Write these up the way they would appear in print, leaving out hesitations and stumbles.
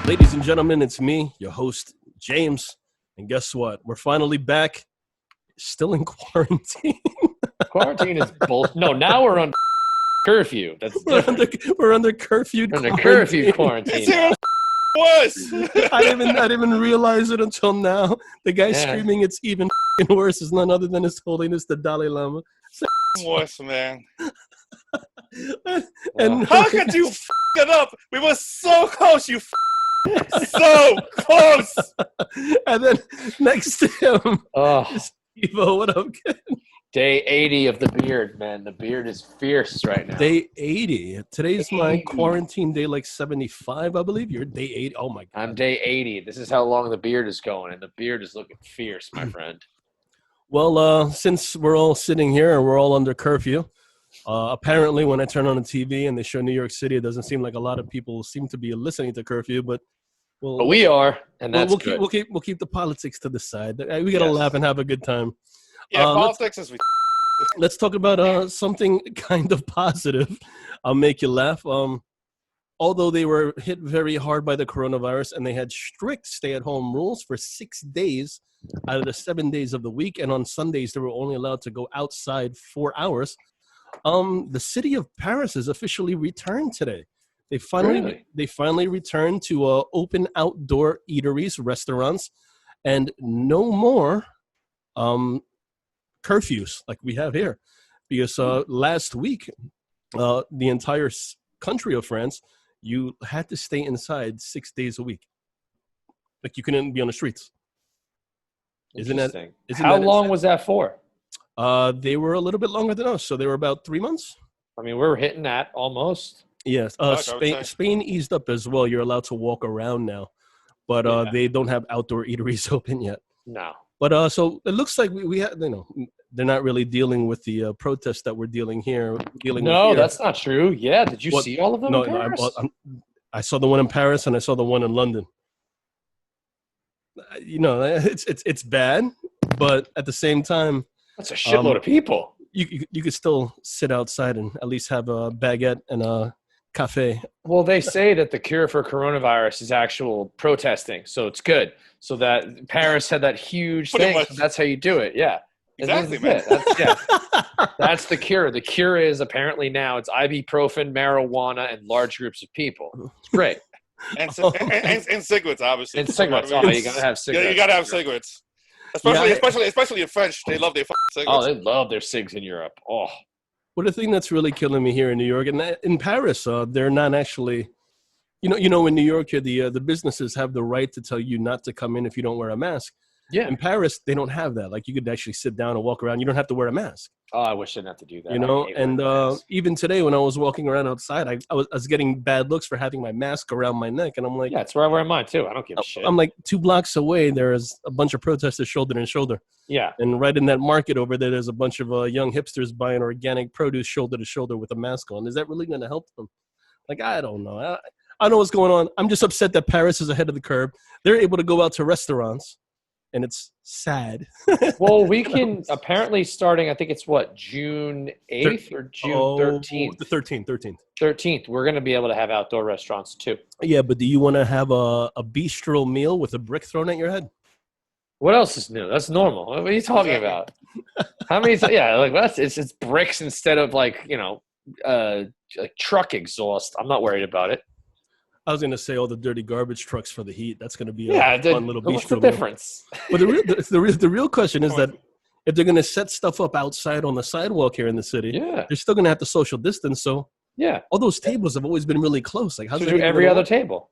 Ladies and gentlemen, it's me, your host, James. And guess what? We're finally back, still in quarantine. Quarantine is bullshit. No, now we're on curfew. That's different. We're under curfew We're under quarantine. curfew quarantine. It's even worse. I didn't even realize it until now. The guy screaming it's even worse is none other than His Holiness the Dalai Lama. Worse, man. And How could you it up? We were so close, you so close. And then next to him is Evo. What up, kid? Day 80 of the beard, man. The beard is fierce right now. Day 80. Today's my quarantine day, like 75, I believe. You're day 80. Oh, my God. I'm day 80. This is how long the beard is going, and the beard is looking fierce, my friend. Well, since we're all sitting here and we're all under curfew, apparently when I turn on the TV and they show New York City, it doesn't seem like a lot of people seem to be listening to curfew, but we are, and that's good. We'll keep the politics to the side. We got to laugh and have a good time. Yeah, politics is. Let's talk about something kind of positive. I'll make you laugh. Although they were hit very hard by the coronavirus and they had strict stay-at-home rules for 6 days out of the 7 days of the week, and on Sundays they were only allowed to go outside 4 hours. The city of Paris has officially returned today. They finally returned to open outdoor eateries, restaurants, and no more curfews like we have here, because last week the entire country of France, you had to stay inside 6 days a week. Like you couldn't be on the streets. Isn't How long was that for? They were a little bit longer than us, so they were about 3 months. I mean, we're hitting that almost. Yes. Spain eased up as well. You're allowed to walk around now, but they don't have outdoor eateries open yet. No. But so it looks like we have, they're not really dealing with the protests that we're dealing here. That's not true. Yeah, did you see all of them? No, in Paris? I saw the one in Paris and I saw the one in London. It's bad, but at the same time, that's a shitload of people. You could still sit outside and at least have a baguette and a cafe. Well, they say that the cure for coronavirus is actual protesting, so it's good. So that Paris had that huge thing. So that's how you do it. Yeah, exactly, man. That's the cure. The cure is apparently now it's ibuprofen, marijuana, and large groups of people. It's great. and cigarettes, obviously. And cigarettes. Oh, you gotta have cigarettes. Yeah, you gotta have cigarettes. Especially in French, they love their cigarettes. Oh, they love their cigs in Europe. Oh. Well, the thing that's really killing me here in New York and in Paris, they're not actually, in New York here, the businesses have the right to tell you not to come in if you don't wear a mask. Yeah. In Paris, they don't have that. Like you could actually sit down and walk around. You don't have to wear a mask. Oh, I wish I didn't have to do that. And even today when I was walking around outside, I was getting bad looks for having my mask around my neck. And I'm like, yeah, it's where I wear mine too. I don't give a shit. I'm like 2 blocks away. There's a bunch of protesters shoulder to shoulder. Yeah. And right in that market over there, there's a bunch of young hipsters buying organic produce shoulder to shoulder with a mask on. Is that really going to help them? Like, I don't know. I don't know what's going on. I'm just upset that Paris is ahead of the curve. They're able to go out to restaurants. And it's sad. Well, we can apparently starting, I think it's June 8th or June 13th? The 13th. 13th. We're going to be able to have outdoor restaurants too. Yeah, but do you want to have a bistro meal with a brick thrown at your head? What else is new? That's normal. What are you talking about? How many? It's bricks instead of like truck exhaust. I'm not worried about it. I was going to say all the dirty garbage trucks for the heat. That's going to be a fun little bistro. What's the difference? But the real question is that if they're going to set stuff up outside on the sidewalk here in the city, they're still going to have to social distance. So all those tables have always been really close. Like, how's do every other table?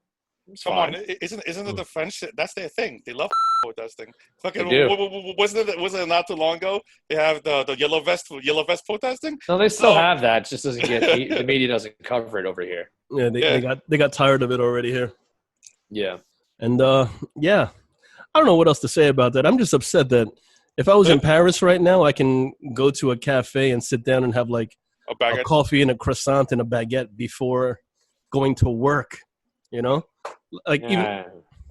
Come on, isn't it the French? That's their thing. They love protesting. Fucking, wasn't it not too long ago? They have the yellow vest protesting. No, they still have that. It just doesn't get the media doesn't cover it over here. Yeah, they got tired of it already here. Yeah, and I don't know what else to say about that. I'm just upset that if I was in Paris right now, I can go to a cafe and sit down and have like a coffee and a croissant and a baguette before going to work. Like I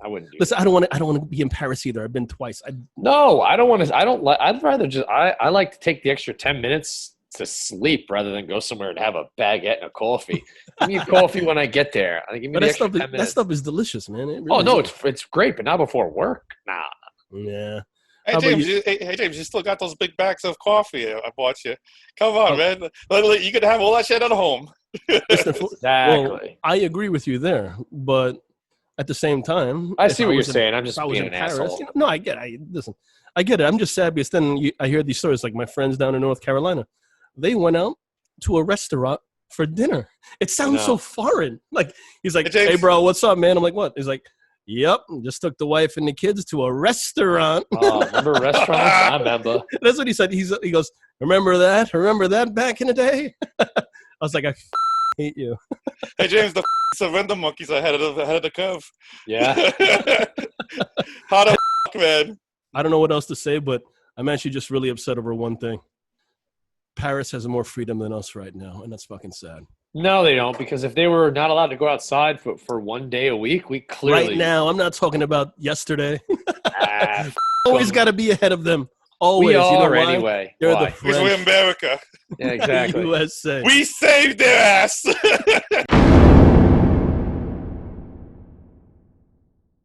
wouldn't. Listen, I don't want to be in Paris either. I've been twice. No, I don't want to. I'd rather just. I like to take the extra 10 minutes to sleep rather than go somewhere and have a baguette and a coffee. Give me a coffee when I get there. Give me But the extra 10 that minutes. stuff is delicious, man. It Oh really no, is. it's great, but not before work. Nah. Yeah. Hey How about James, you? hey James, you still got those big bags of coffee I bought you. Come on, Oh. man. You could have all that shit at home. Listen, well, Exactly. I agree with you there, but at the same time, I if see what you're was in- saying. I'm just if I was being in an Paris, asshole. no, I get. Listen, I get it. I'm just sad because then I hear these stories. Like my friends down in North Carolina, they went out to a restaurant for dinner. It sounds so foreign. Like he's like, Hey, James. "Hey, bro, what's up, man?" I'm like, "What?" He's like, "Yep, just took the wife and the kids to a restaurant." Oh, remember restaurants? I remember. That's what he said. He goes, "Remember that? Remember that back in the day?" I was like, "I hate you." Hey James, the surrender monkeys are ahead of the curve. Yeah. How the man? I don't know what else to say, but I'm actually just really upset over one thing. Paris has more freedom than us right now, and that's fucking sad. No, they don't, because if they were not allowed to go outside for 1 day a week, we clearly Right now, I'm not talking about yesterday. Ah, Always got to be ahead of them. Always. we You know are why? anyway. They're Why? the Because we're French. America. Yeah, exactly. USA. We saved their ass.